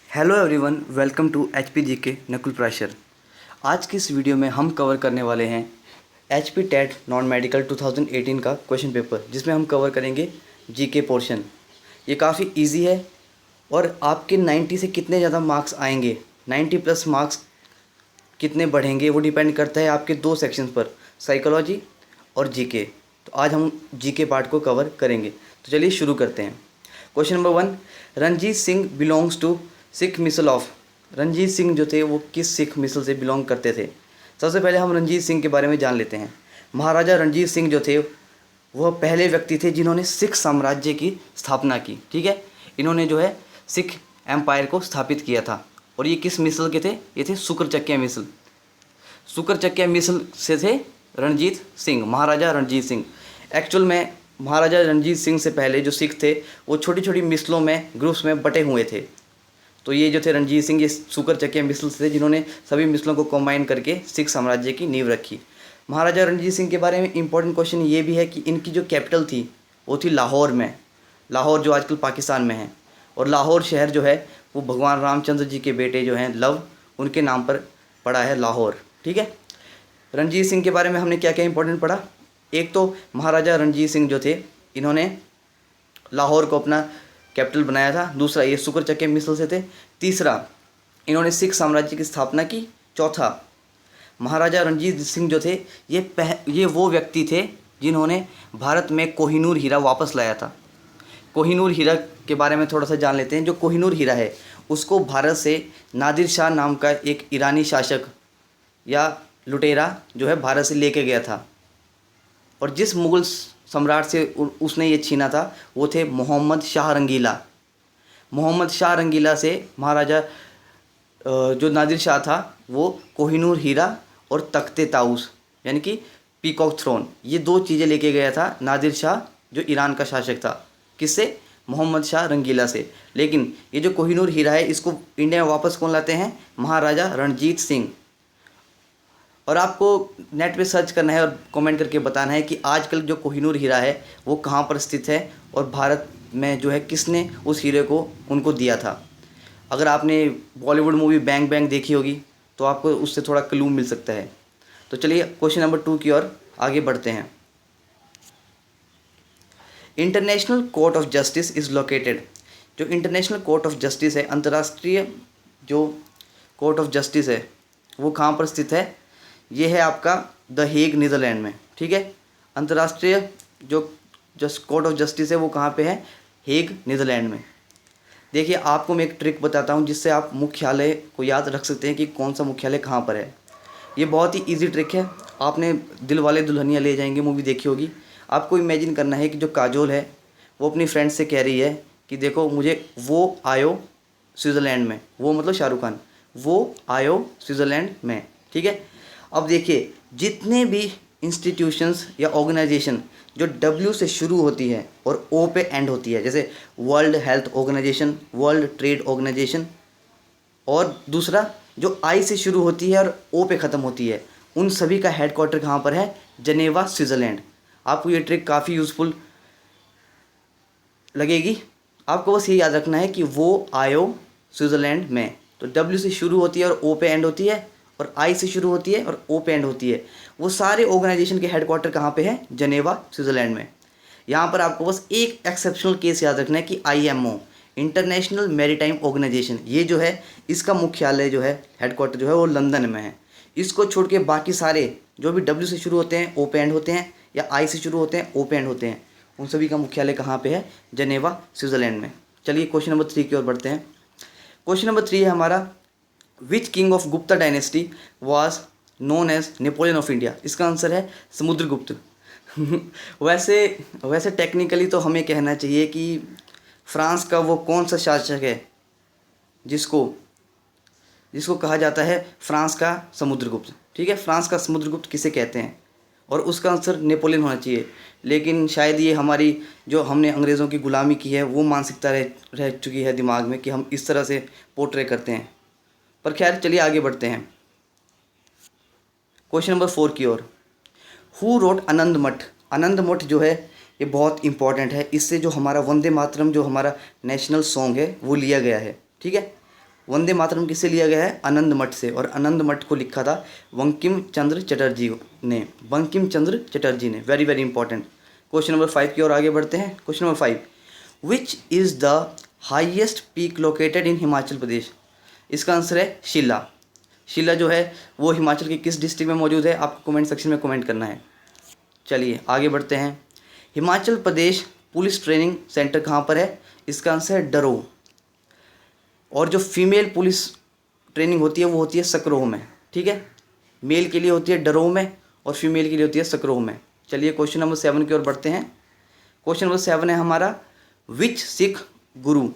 Hello everyone, welcome to H P G K Nakul Prashar. आज की इस वीडियो में हम कवर करने वाले हैं H P TET non medical 2018 का क्वेश्चन पेपर, जिसमें हम कवर करेंगे जी के पोर्शन। ये काफ़ी इजी है और आपके 90 से कितने ज़्यादा मार्क्स आएंगे, 90 प्लस मार्क्स कितने बढ़ेंगे, वो डिपेंड करता है आपके दो सेक्शंस पर, साइकोलॉजी और जी के। तो आज हम जी के पार्ट को कवर करेंगे, तो चलिए शुरू करते हैं। Question number 1, Ranjit Singh belongs to Sikh misl of. Ranjit Singh जो थे वो किस सिख मिसल से बिलोंग करते थे? सबसे पहले हम रणजीत सिंह के बारे में जान लेते हैं। महाराजा रणजीत सिंह जो थे वह पहले व्यक्ति थे जिन्होंने सिख साम्राज्य की स्थापना की। ठीक है, इन्होंने जो है सिख एम्पायर को स्थापित किया था। और ये किस मिसल के थे? ये थे शुक्रचक्किया मिसल। शुक्रचक्किया मिसल से थे रणजीत सिंह, महाराजा रणजीत सिंह। एक्चुअल में महाराजा रणजीत सिंह से पहले जो सिख थे वो छोटी छोटी मिसलों में, ग्रुप्स में बटे हुए थे। तो ये जो थे रणजीत सिंह, ये शुक्रचक्किया मिसल थे जिन्होंने सभी मिसलों को कंबाइन करके सिख साम्राज्य की नींव रखी। महाराजा रणजीत सिंह के बारे में इंपॉर्टेंट क्वेश्चन ये भी है कि इनकी जो कैपिटल थी वो थी लाहौर में। लाहौर जो आजकल पाकिस्तान में है, और लाहौर शहर जो है वो भगवान रामचंद्र जी के बेटे जो हैं लव, उनके नाम पर पड़ा है लाहौर। ठीक है, रणजीत सिंह के बारे में हमने क्या क्या इंपॉर्टेंट पढ़ा? एक तो महाराजा रणजीत सिंह जो थे इन्होंने लाहौर को अपना कैपिटल बनाया था। दूसरा, ये शुक्रचक्किया मिसल से थे। तीसरा, इन्होंने सिख साम्राज्य की स्थापना की। चौथा, महाराजा रणजीत सिंह जो थे ये वो व्यक्ति थे जिन्होंने भारत में कोहिनूर हीरा वापस लाया था। कोहिनूर हीरा के बारे में थोड़ा सा जान लेते हैं। जो कोहिनूर हीरा है उसको भारत से नादिर शाह नाम का एक ईरानी शासक या लुटेरा जो है भारत से लेके गया था, और जिस मुग़ल सम्राट से उसने ये छीना था वो थे मोहम्मद शाह रंगीला। मोहम्मद शाह रंगीला से महाराजा जो नादिर शाह था वो कोहिनूर हीरा और तख्ते ताऊस यानी कि पीकॉक थ्रोन, ये दो चीज़ें लेके गया था नादिर शाह जो ईरान का शासक था। किससे? मोहम्मद शाह रंगीला से। लेकिन ये जो कोहिनूर हीरा है इसको इंडिया में वापस कौन लाते हैं? महाराजा रणजीत सिंह। और आपको नेट पे सर्च करना है और कमेंट करके बताना है कि आजकल जो कोहिनूर हीरा है वो कहाँ पर स्थित है और भारत में जो है किसने उस हीरे को उनको दिया था। अगर आपने बॉलीवुड मूवी बैंग बैंग देखी होगी तो आपको उससे थोड़ा क्लू मिल सकता है। तो चलिए क्वेश्चन नंबर 2 की ओर आगे बढ़ते हैं। International court of justice is located. जो इंटरनेशनल कोर्ट ऑफ जस्टिस है, अंतर्राष्ट्रीय जो कोर्ट ऑफ जस्टिस है वो कहाँ पर स्थित है? ये है आपका द हेग, नीदरलैंड में। ठीक है, अंतर्राष्ट्रीय जो कोर्ट ऑफ जस्टिस है वो कहाँ पे है? हेग, नीदरलैंड में। देखिए, आपको मैं एक ट्रिक बताता हूँ जिससे आप मुख्यालय को याद रख सकते हैं कि कौन सा मुख्यालय कहाँ पर है। ये बहुत ही इजी ट्रिक है। आपने दिल वाले दुल्हनिया ले जाएंगे मूवी देखी होगी। आपको इमेजिन करना है कि जो काजोल है वो अपनी फ्रेंड से कह रही है कि देखो मुझे वो आयो स्विट्ज़रलैंड में, वो मतलब शाहरुख खान, वो आयो स्विट्ज़रलैंड में। ठीक है, अब देखिए जितने भी इंस्टीट्यूशंस या ऑर्गेनाइजेशन जो डब्ल्यू से शुरू होती है और ओ पे एंड होती है, जैसे world health organization, world trade organization, और दूसरा जो आई से शुरू होती है और ओ पे ख़त्म होती है, उन सभी का हेडक्वार्टर कहाँ पर है? जनेवा, स्विट्ज़रलैंड। आपको ये ट्रिक काफ़ी यूज़फुल लगेगी। आपको बस ये याद रखना है कि वो आयो स्विट्ज़रलैंड में। तो डब्ल्यू से शुरू होती है और ओ पे एंड होती है, और आई से शुरू होती है और ओ पे एंड होती है। वो सारे ऑर्गेनाइजेशन के हेडक्वार्टर कहाँ पे है? जनेवा, स्विट्ज़रलैंड में। यहाँ पर आपको बस एक एक्सेप्शनल केस याद रखना है कि IMO, इंटरनेशनल मैरीटाइम ऑर्गेनाइजेशन, ये जो है इसका मुख्यालय जो है, हेडक्वार्टर जो है वो लंदन में है। इसको छोड़ के बाकी सारे जो भी डब्ल्यू से शुरू होते हैं ओ पे एंड होते हैं, या आई से शुरू होते हैं ओ पे एंड होते हैं, उन सभी का मुख्यालय कहाँ पे है? जनेवा, स्विट्ज़रलैंड में। चलिए क्वेश्चन नंबर 3 की ओर बढ़ते हैं। क्वेश्चन नंबर 3 है हमारा, which king of Gupta dynasty was known as Napoleon of India. इसका आंसर है समुद्रगुप्त। वैसे टेक्निकली तो हमें कहना चाहिए कि फ्रांस का वो कौन सा शासक है जिसको कहा जाता है फ्रांस का समुद्रगुप्त। ठीक है, फ्रांस का समुद्रगुप्त किसे कहते हैं? और उसका आंसर नेपोलियन होना चाहिए। लेकिन शायद ये हमारी जो हमने अंग्रेज़ों की गुलामी की है वो मानसिकता रह चुकी है दिमाग में कि हम इस तरह से पोर्ट्रे करते हैं। पर खैर चलिए आगे बढ़ते हैं क्वेश्चन नंबर 4 की ओर। हु रोट आनंद मठ। आनंद मठ जो है ये बहुत इंपॉर्टेंट है। इससे जो हमारा वंदे मातरम जो हमारा नेशनल सॉन्ग है वो लिया गया है। ठीक है, वंदे मातरम किससे लिया गया है? आनंद मठ से, और आनंद मठ को लिखा था बंकिम चंद्र चटर्जी ने, बंकिम चंद्र चटर्जी ने। Very very important. Question number 5 की ओर आगे बढ़ते हैं। Question number 5, which is the highest peak located in Himachal Pradesh? इसका आंसर है शिला। शिला जो है वो हिमाचल के किस डिस्ट्रिक्ट में मौजूद है? आपको कमेंट सेक्शन में कमेंट करना है। चलिए आगे बढ़ते हैं। Himachal Pradesh police training centre कहाँ पर है? इसका आंसर है डरोह। और जो फीमेल पुलिस ट्रेनिंग होती है वो होती है सकरोह में, ठीक है। मेल के लिए होती है डरोह में और फीमेल के लिए होती है सकरोह में। चलिए क्वेश्चन नंबर 7 की ओर बढ़ते हैं। क्वेश्चन नंबर 7 है हमारा, which Sikh guru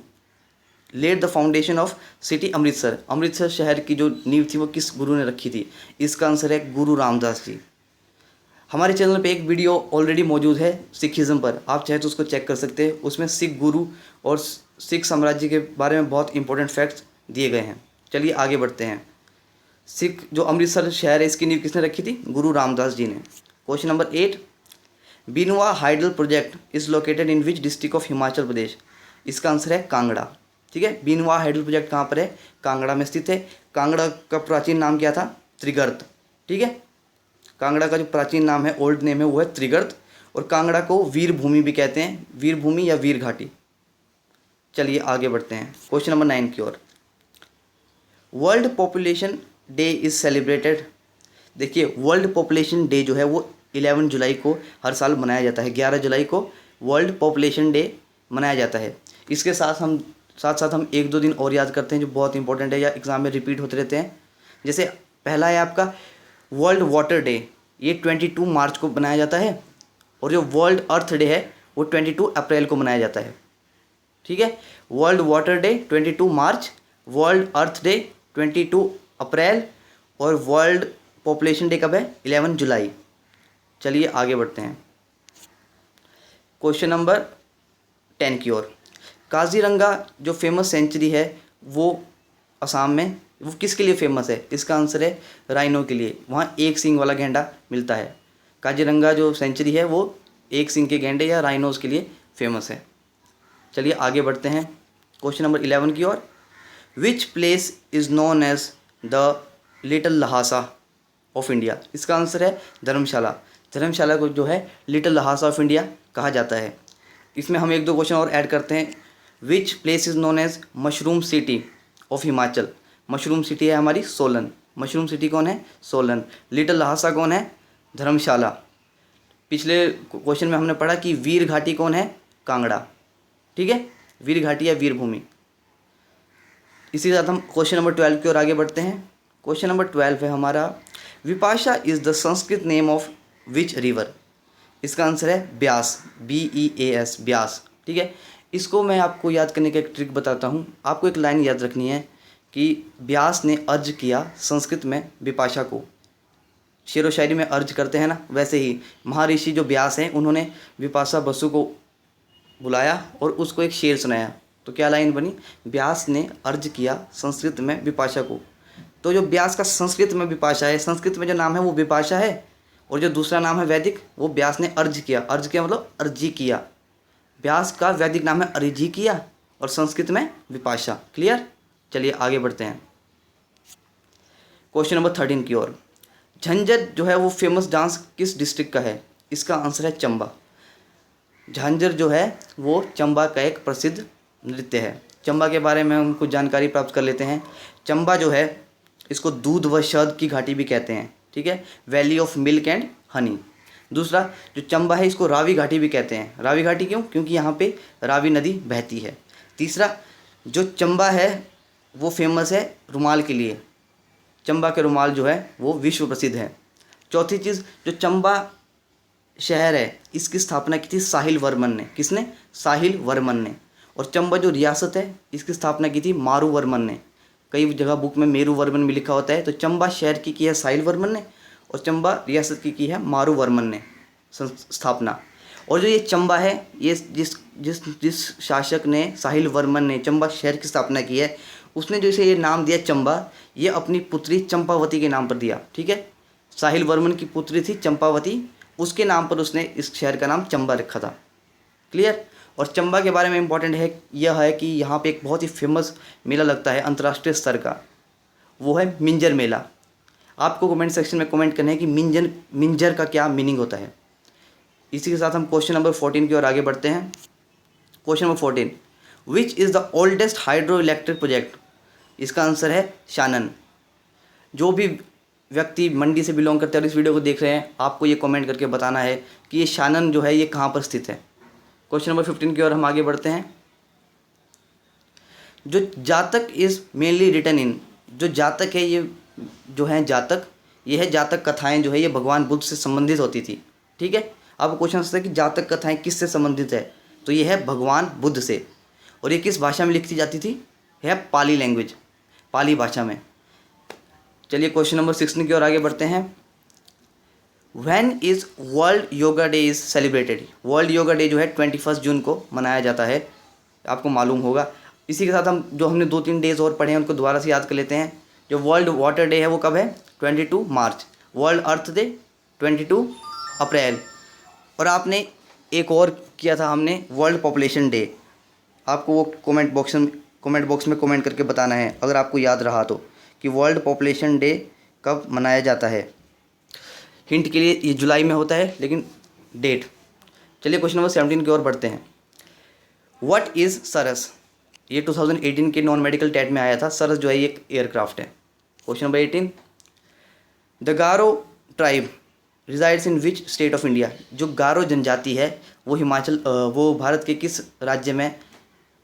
led the foundation of city Amritsar? Amritsar शहर की जो नींव थी वो किस गुरु ने रखी थी? इसका आंसर है गुरु रामदास जी। हमारे चैनल पे एक वीडियो ऑलरेडी मौजूद है सिखिज़्म पर, आप चाहे तो उसको चेक कर सकते हैं। उसमें सिख गुरु और सिख साम्राज्य के बारे में बहुत इंपॉर्टेंट फैक्ट्स दिए गए हैं। चलिए आगे बढ़ते हैं। सिख जो अमृतसर शहर है इसकी नींव किसने रखी थी? गुरु रामदास जी ने। Question number 8, Binwa hydel project is located in which district of Himachal Pradesh? इसका आंसर है कांगड़ा, ठीक है। बीनवा हाइडल प्रोजेक्ट कहाँ पर है? कांगड़ा में स्थित है। कांगड़ा का प्राचीन नाम क्या था? त्रिगर्त, ठीक है। कांगड़ा का जो प्राचीन नाम है, ओल्ड नेम है, वो है त्रिगर्त। और कांगड़ा को वीर भूमि भी कहते हैं, वीर भूमि या वीर घाटी। चलिए आगे बढ़ते हैं क्वेश्चन नंबर 9 की ओर। World population day is celebrated. देखिए वर्ल्ड पॉपुलेशन डे जो है वो 11 जुलाई को हर साल मनाया जाता है। 11 जुलाई को वर्ल्ड पॉपुलेशन डे मनाया जाता है। इसके साथ साथ हम 1-2 दिन और याद करते हैं जो बहुत इंपॉर्टेंट है या एग्ज़ाम में रिपीट होते रहते हैं। जैसे पहला है आपका वर्ल्ड वाटर डे, ये 22 मार्च को मनाया जाता है। और जो वर्ल्ड अर्थ डे है वो 22 अप्रैल को मनाया जाता है, ठीक है। वर्ल्ड वाटर डे 22 मार्च, वर्ल्ड अर्थ डे 22 अप्रैल, और वर्ल्ड पॉपुलेशन डे कब है? 11 जुलाई। चलिए आगे बढ़ते हैं क्वेश्चन नंबर 10 की ओर। काजीरंगा जो फेमस सेंचुरी है वो असम में, वो किसके लिए फेमस है? इसका आंसर है राइनो के लिए। वहाँ एक सींग वाला गेंडा मिलता है। काजीरंगा जो सेंचुरी है वो एक सींग के गेंडे या राइनोज के लिए फेमस है। चलिए आगे बढ़ते हैं क्वेश्चन नंबर 11 की ओर। Which place is known as the little Lhasa of India? इसका आंसर है धर्मशाला। धर्मशाला को जो है लिटिल लहासा ऑफ इंडिया कहा जाता है। इसमें हम 1-2 क्वेश्चन और ऐड करते हैं। Which place is known as mushroom city of Himachal? Mushroom city है हमारी सोलन। मशरूम सिटी कौन है? सोलन। लिटिल लहासा कौन है? धर्मशाला। पिछले क्वेश्चन में हमने पढ़ा कि वीर घाटी कौन है? कांगड़ा, ठीक है। वीर घाटी या वीर भूमि। इसी के साथ हम क्वेश्चन नंबर 12 की ओर आगे बढ़ते हैं। क्वेश्चन नंबर 12 है हमारा, Vipasha is the Sanskrit name of which river? इसका आंसर है ब्यास, BEAS, ब्यास, ठीक है। इसको मैं आपको याद करने का एक ट्रिक बताता हूँ। आपको एक लाइन याद रखनी है कि व्यास ने अर्ज किया संस्कृत में विपाशा को। शेर व शायरी में अर्ज करते हैं ना, वैसे ही महर्षि जो व्यास हैं उन्होंने विपाशा बसु को बुलाया और उसको एक शेर सुनाया। तो क्या लाइन बनी? व्यास ने अर्ज किया संस्कृत में विपाशा को। तो जो व्यास का संस्कृत में विपाशा है, संस्कृत में जो नाम है वो विपाशा है, और जो दूसरा नाम है वैदिक वो व्यास ने अर्ज किया। अर्ज किया मतलब अर्जी किया। व्यास का वैदिक नाम है अर्जी किया और संस्कृत में विपाशा। क्लियर? चलिए आगे बढ़ते हैं क्वेश्चन नंबर 13 की ओर। झंझर जो है वो फेमस डांस किस डिस्ट्रिक्ट का है? इसका आंसर है चंबा। झांझर जो है वो चंबा का एक प्रसिद्ध नृत्य है। चंबा के बारे में हम कुछ जानकारी प्राप्त कर लेते हैं। चंबा जो है इसको दूध व शहद की घाटी भी कहते हैं, ठीक है। Valley of milk and honey. दूसरा जो चंबा है इसको रावी घाटी भी कहते हैं। रावी घाटी क्यों? क्योंकि यहाँ पे रावी नदी बहती है। तीसरा जो चंबा है वो फेमस है रुमाल के लिए। चंबा के रुमाल जो है वो विश्व प्रसिद्ध है। चौथी चीज़, जो चंबा शहर है इसकी स्थापना की थी साहिल वर्मन ने। किसने? साहिल वर्मन ने। और चंबा जो रियासत है इसकी स्थापना की थी मारू वर्मन ने। कई जगह बुक में मेरू वर्मन भी लिखा होता है। तो चंबा शहर की है साहिल वर्मन ने और चंबा रियासत की है मारू वर्मन ने स्थापना। और जो ये चंबा है ये जिस शासक ने, साहिल वर्मन ने चंबा शहर की स्थापना की है, उसने जो इसे ये नाम दिया चंबा, ये अपनी पुत्री चंपावती के नाम पर दिया, ठीक है। साहिल वर्मन की पुत्री थी चंपावती, उसके नाम पर उसने इस शहर का नाम चंबा रखा था। क्लियर? और चंबा के बारे में इम्पॉर्टेंट है यह है कि यहाँ पे एक बहुत ही फेमस मेला लगता है अंतर्राष्ट्रीय स्तर का, वो है मिंजर मेला। आपको कमेंट सेक्शन में कमेंट करना है कि मिंजर का क्या मीनिंग होता है। इसी के साथ हम क्वेश्चन नंबर 14 की ओर आगे बढ़ते हैं। Question number 14, which is the oldest hydro electric project? इसका आंसर है शानन। जो भी व्यक्ति मंडी से बिलोंग करते हैं और इस वीडियो को देख रहे हैं, आपको ये कमेंट करके बताना है कि ये शानन जो है ये कहाँ पर स्थित है। क्वेश्चन नंबर 15 की ओर हम आगे बढ़ते हैं। जो जातक इज़ मेनली रिटन इन, जो जातक है ये जो है जातक, ये है जातक कथाएं जो है ये भगवान बुद्ध से संबंधित होती थी। ठीक है, आपको क्वेश्चन आता है कि जातक कथाएं किससे संबंधित है, तो ये है भगवान बुद्ध से। और ये किस भाषा में लिखी जाती थी? है पाली लैंग्वेज, पाली भाषा में। चलिए क्वेश्चन नंबर 16 की ओर आगे बढ़ते हैं। When is world yoga day is celebrated? World yoga day जो है 21 जून को मनाया जाता है, आपको मालूम होगा। इसी के साथ हम जो हमने 2-3 डेज और पढ़े हैं उनको दोबारा से याद कर लेते हैं। जो वर्ल्ड वाटर डे है वो कब है? 22 मार्च। वर्ल्ड अर्थ डे 22 अप्रैल। और आपने एक और किया था हमने, वर्ल्ड पॉपुलेशन डे। आपको वो कमेंट बॉक्स में कमेंट करके बताना है अगर आपको याद रहा तो, कि वर्ल्ड पॉपुलेशन डे कब मनाया जाता है। हिंट के लिए ये जुलाई में होता है, लेकिन डेट। चलिए क्वेश्चन नंबर 17 की ओर बढ़ते हैं। व्हाट इज़ सरस? ये 2018 के नॉन मेडिकल टेट में आया था। सरस जो है ये एक एयरक्राफ्ट है। Question number 18, the Garo tribe resides in which state of India? जो गारो जनजाति है वो भारत के किस राज्य में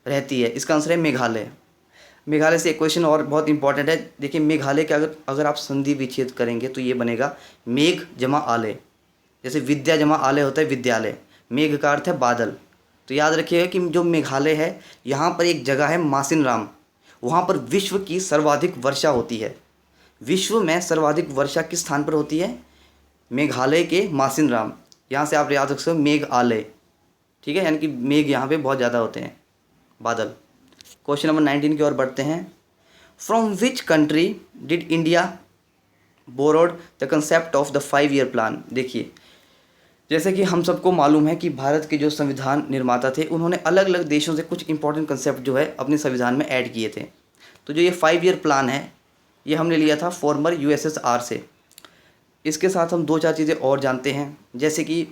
रहती है? इसका आंसर है मेघालय। मेघालय से एक क्वेश्चन और बहुत इंपॉर्टेंट है। देखिए मेघालय के अगर आप संधि विच्छेद करेंगे तो ये बनेगा मेघ जमा आलय। जैसे विद्या जमा आलय होता है विद्यालय, मेघ का अर्थ है बादल। तो याद रखिएगा कि जो मेघालय है यहाँ पर एक जगह है मासिन राम, वहाँ पर विश्व की सर्वाधिक वर्षा होती है। विश्व में सर्वाधिक वर्षा किस स्थान पर होती है? मेघालय के मासिन राम। यहाँ से आप याद रख सकते हो मेघ आलय। ठीक है, यानी कि मेघ यहाँ पे बहुत ज़्यादा होते हैं, बादल। क्वेश्चन नंबर 19 की ओर बढ़ते हैं। From which country did India borrowed the concept of the 5-year plan? देखिए जैसे कि हम सबको मालूम है कि भारत के जो संविधान निर्माता थे उन्होंने अलग अलग देशों से कुछ इंपॉर्टेंट कंसेप्ट जो है अपने संविधान में ऐड किए थे। तो जो ये 5-year प्लान है ये हमने लिया था फॉर्मर यूएसएसआर से। इसके साथ हम 2-4 चीज़ें और जानते हैं, जैसे कि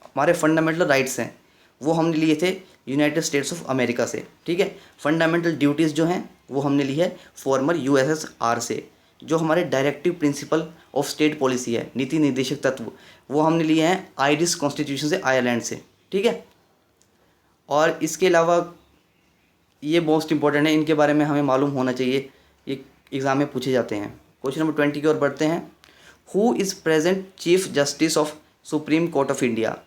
हमारे फंडामेंटल राइट्स हैं वो हमने लिए थे यूनाइटेड स्टेट्स ऑफ अमेरिका से। ठीक है, फंडामेंटल ड्यूटीज़ जो हैं वो हमने ली है फॉर्मर यूएसएसआर से। जो हमारे directive principle of state policy है, नीति निर्देशक तत्व, वो हमने लिए हैं आयरिश कॉन्स्टिट्यूशन से, आयरलैंड से। ठीक है, और इसके अलावा ये मोस्ट इंपॉर्टेंट है, इनके बारे में हमें मालूम होना चाहिए, ये एग्ज़ाम में पूछे जाते हैं। क्वेश्चन नंबर 20 की ओर बढ़ते हैं। Who is present chief justice of supreme court of India?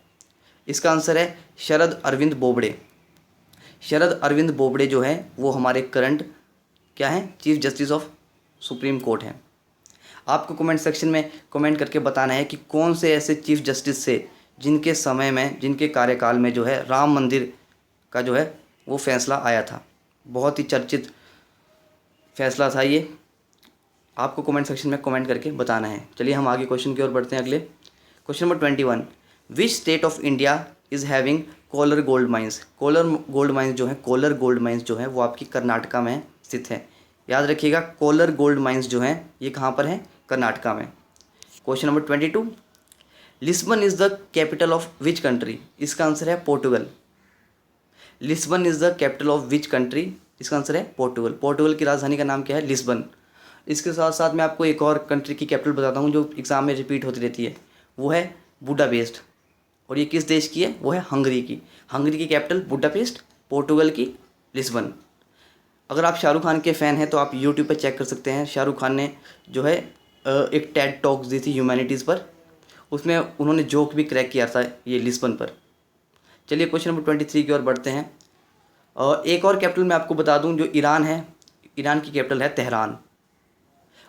इसका आंसर है शरद अरविंद बोबड़े। शरद अरविंद बोबड़े जो है वो हमारे करंट क्या हैं? Chief justice of supreme court हैं। आपको कमेंट सेक्शन में कमेंट करके बताना है कि कौन से ऐसे चीफ जस्टिस से जिनके समय में, जिनके कार्यकाल में जो है राम मंदिर का जो है वो फैसला आया था। बहुत ही चर्चित फैसला था ये। आपको कमेंट सेक्शन में कमेंट करके बताना है। चलिए हम आगे क्वेश्चन की ओर बढ़ते हैं। अगले question number 21, which state of India is having Kolar gold mines? Kolar gold mines जो है वो आपकी कर्नाटका में स्थित है। याद रखिएगा कोलर गोल्ड माइंस जो हैं ये कहाँ पर हैं? कर्नाटका में। Question number 22, Lisbon is the capital of which country? इसका आंसर है Portugal. Lisbon is the capital of which country? इसका आंसर है पोर्टुगल। पोर्टुगल की राजधानी का नाम क्या है? लिस्बन। इसके साथ साथ मैं आपको एक और कंट्री की कैपिटल बताता हूँ जो एग्ज़ाम में रिपीट होती रहती है, वो है बुडापेस्ट। और ये किस देश की है? वो है हंगरी की। हंगरी की कैपिटल बुडापेस्ट, पोर्टुगल की लिस्बन। अगर आप शाहरुख खान के फ़ैन हैं तो आप यूट्यूब पर चेक कर सकते हैं। शाहरुख खान ने जो है एक टेड टॉक्स दी थी ह्यूमैनिटीज़ पर, उसमें उन्होंने जोक भी क्रैक किया था ये लिस्बन पर। चलिए क्वेश्चन नंबर 23 की ओर बढ़ते हैं। एक और कैपिटल मैं आपको बता दूं, जो ईरान है, ईरान की कैपिटल है तेहरान।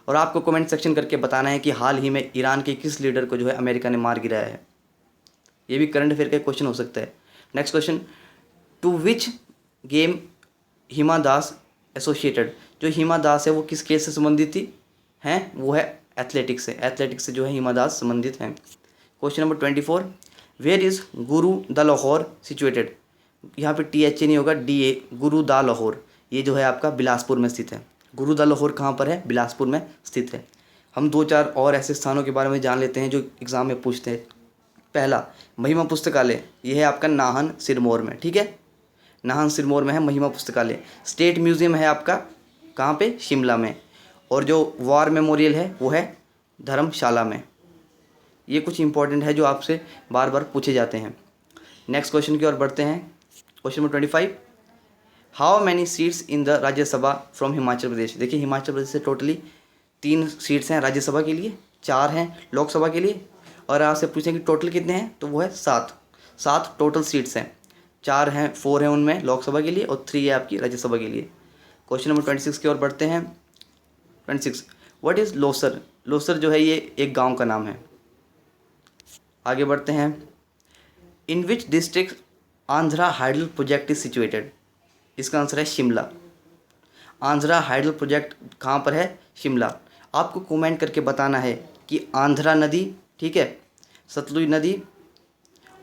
और आपको कमेंट सेक्शन करके बताना है कि हाल ही में ईरान के किस लीडर को जो है अमेरिका ने मार गिराया है। ये भी करंट अफेयर का क्वेश्चन हो सकता है। Next question, to which game Hima Das associated? जो हिमा दास है वो किस खेल से संबंधित थी हैं? वो है एथलेटिक्स से। एथलेटिक्स से जो है हिमा दास संबंधित हैं। Question number 24, where is Guru the Lahore situated? यहाँ पे THA नहीं होगा, DA, गुरुदा लाहौर। ये जो है आपका बिलासपुर में स्थित है। गुरुदा लाहौर कहाँ पर है? बिलासपुर में स्थित है। हम 2-4 और ऐसे स्थानों के बारे में जान लेते हैं जो एग्ज़ाम में पूछते हैं। पहला, महिमा पुस्तकालय, ये है आपका नाहन सिरमौर में, ठीक है, नाहन सिरमौर में है महिमा पुस्तकालय। स्टेट म्यूज़ियम है आपका कहाँ पे? शिमला में। और जो वॉर मेमोरियल है वो है धर्मशाला में। ये कुछ इंपॉर्टेंट है जो आपसे बार बार पूछे जाते हैं। नेक्स्ट क्वेश्चन की ओर बढ़ते हैं। Question number 25, how many seats in the Rajya Sabha from Himachal Pradesh. देखिए हिमाचल प्रदेश से टोटली 3 सीट्स हैं राज्यसभा के लिए, 4 हैं लोकसभा के लिए। और आपसे पूछें कि टोटल कितने हैं, तो वो है 7 टोटल सीट्स हैं। 4 हैं उनमें लोकसभा के लिए और 3 है आपकी राज्यसभा के लिए। क्वेश्चन नंबर 26 की ओर बढ़ते हैं। 26, व्हाट इज़ लोसर। लोसर जो है ये एक गांव का नाम है। आगे बढ़ते हैं। In which district Andhra hydel project is situated. इसका आंसर है शिमला। आंध्रा हाइडल प्रोजेक्ट कहाँ पर है? शिमला। आपको कमेंट करके बताना है कि आंध्रा नदी, ठीक है, सतलुज नदी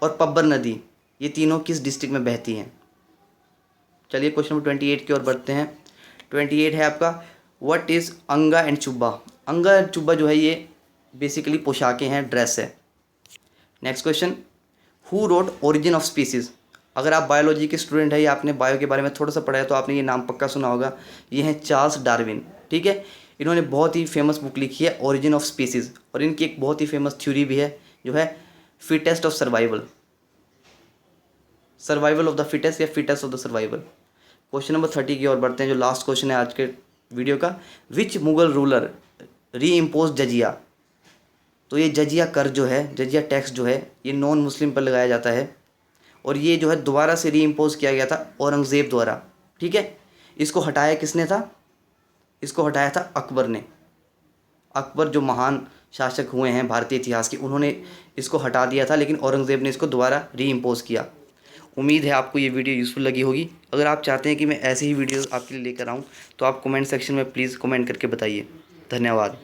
और पब्बर नदी, ये तीनों किस डिस्ट्रिक्ट में बहती हैं। चलिए क्वेश्चन नंबर 28 की ओर बढ़ते हैं। 28 है आपका, व्हाट इज़ अंगा एंड चुब्बा। अंगा एंड चुब्बा जो है ये बेसिकली पोशाकें हैं, ड्रेस है। Next question, who wrote origin of species. अगर आप बायोलॉजी के स्टूडेंट है या आपने बायो के बारे में थोड़ा सा पढ़ा है तो आपने ये नाम पक्का सुना होगा। ये हैं चार्ल्स डार्विन, ठीक है। इन्होंने बहुत ही फेमस बुक लिखी है ओरिजिन ऑफ स्पीसीज़, और इनकी एक बहुत ही फेमस थ्योरी भी है जो है fittest of survival of the fittest या fittest of the survival. Question number 30 की ओर बढ़ते हैं जो लास्ट क्वेश्चन है आज के वीडियो का। विच मुगल रूलर री इम्पोज जजिया। तो ये जजिया कर जो है, जजिया टैक्स जो है, ये नॉन मुस्लिम पर लगाया जाता है और ये जो है दोबारा से री इम्पोज किया गया था औरंगज़ेब द्वारा, ठीक है। इसको हटाया किसने था? इसको हटाया था अकबर ने। अकबर जो महान शासक हुए हैं भारतीय इतिहास के, उन्होंने इसको हटा दिया था, लेकिन औरंगज़ेब ने इसको दोबारा री इम्पोज किया। उम्मीद है आपको ये वीडियो यूज़फुल लगी होगी। अगर आप चाहते हैं कि मैं ऐसे ही वीडियोज़ आपके लिए लेकर आऊँ तो आप कमेंट सेक्शन में प्लीज़ कमेंट करके बताइए। धन्यवाद।